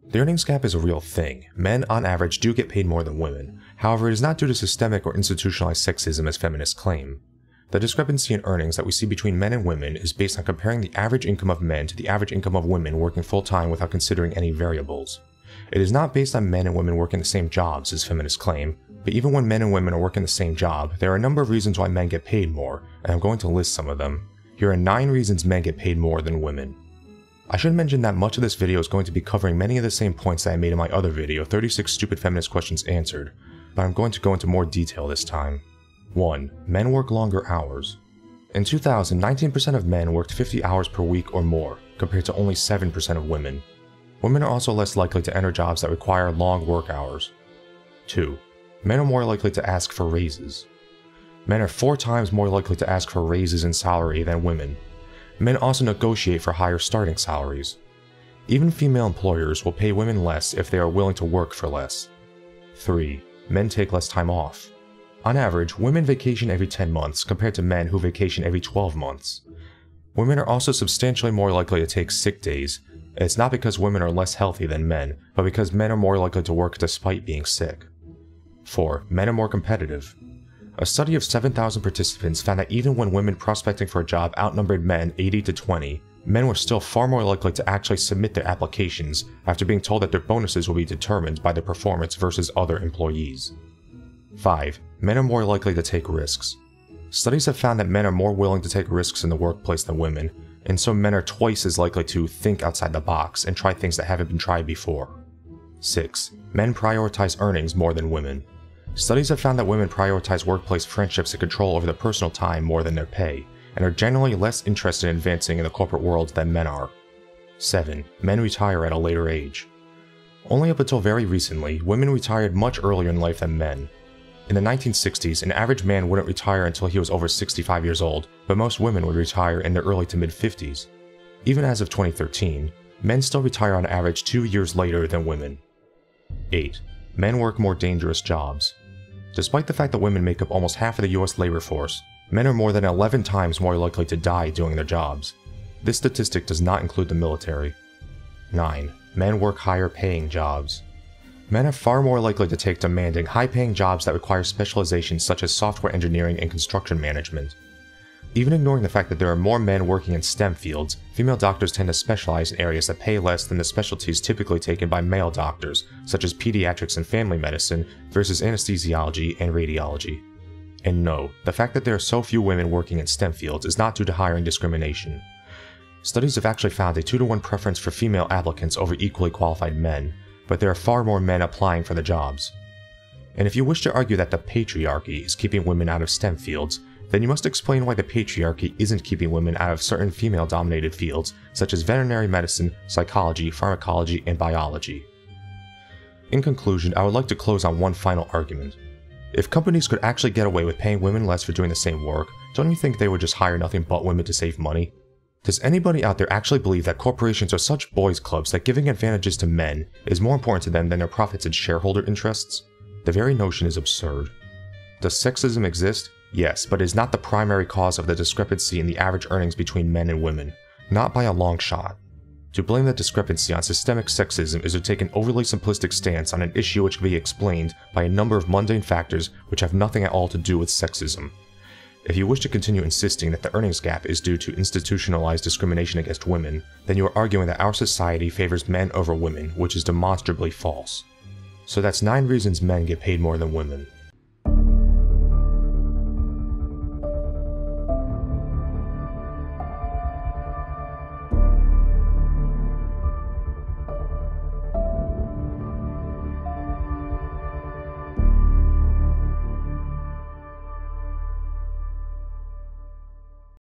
The earnings gap is a real thing. Men, on average, do get paid more than women. However, it is not due to systemic or institutionalized sexism as feminists claim. The discrepancy in earnings that we see between men and women is based on comparing the average income of men to the average income of women working full-time without considering any variables. It is not based on men and women working the same jobs, as feminists claim, but even when men and women are working the same job, there are a number of reasons why men get paid more, and I'm going to list some of them. Here are 9 reasons men get paid more than women. I should mention that much of this video is going to be covering many of the same points that I made in my other video, 36 Stupid Feminist Questions Answered, but I'm going to go into more detail this time. 1. Men work longer hours. In 2000, 19% of men worked 50 hours per week or more, compared to only 7% of women. Women are also less likely to enter jobs that require long work hours. 2. Men are more likely to ask for raises. Men are 4 times more likely to ask for raises in salary than women. Men also negotiate for higher starting salaries. Even female employers will pay women less if they are willing to work for less. 3. Men take less time off. On average, women vacation every 10 months compared to men who vacation every 12 months. Women are also substantially more likely to take sick days. It's not because women are less healthy than men, but because men are more likely to work despite being sick. 4. Men are more competitive. A study of 7,000 participants found that even when women prospecting for a job outnumbered men 80 to 20, men were still far more likely to actually submit their applications after being told that their bonuses will be determined by their performance versus other employees. 5. Men are more likely to take risks. Studies have found that men are more willing to take risks in the workplace than women, and so men are twice as likely to think outside the box and try things that haven't been tried before. 6. Men prioritize earnings more than women. Studies have found that women prioritize workplace friendships and control over their personal time more than their pay, and are generally less interested in advancing in the corporate world than men are. 7. Men retire at a later age. Only up until very recently, women retired much earlier in life than men. In the 1960s, an average man wouldn't retire until he was over 65 years old, but most women would retire in their early to mid-50s. Even as of 2013, men still retire on average 2 years later than women. 8. Men work more dangerous jobs. Despite the fact that women make up almost half of the US labor force, men are more than 11 times more likely to die doing their jobs. This statistic does not include the military. 9. Men work higher paying jobs. Men are far more likely to take demanding, high-paying jobs that require specializations such as software engineering and construction management. Even ignoring the fact that there are more men working in STEM fields, female doctors tend to specialize in areas that pay less than the specialties typically taken by male doctors, such as pediatrics and family medicine versus anesthesiology and radiology. And no, the fact that there are so few women working in STEM fields is not due to hiring discrimination. Studies have actually found a 2-to-1 preference for female applicants over equally qualified men, but there are far more men applying for the jobs. And if you wish to argue that the patriarchy is keeping women out of STEM fields, then you must explain why the patriarchy isn't keeping women out of certain female-dominated fields, such as veterinary medicine, psychology, pharmacology, and biology. In conclusion, I would like to close on one final argument. If companies could actually get away with paying women less for doing the same work, don't you think they would just hire nothing but women to save money? Does anybody out there actually believe that corporations are such boys' clubs that giving advantages to men is more important to them than their profits and shareholder interests? The very notion is absurd. Does sexism exist? Yes, but it is not the primary cause of the discrepancy in the average earnings between men and women. Not by a long shot. To blame the discrepancy on systemic sexism is to take an overly simplistic stance on an issue which can be explained by a number of mundane factors which have nothing at all to do with sexism. If you wish to continue insisting that the earnings gap is due to institutionalized discrimination against women, then you are arguing that our society favors men over women, which is demonstrably false. So that's 9 reasons men get paid more than women.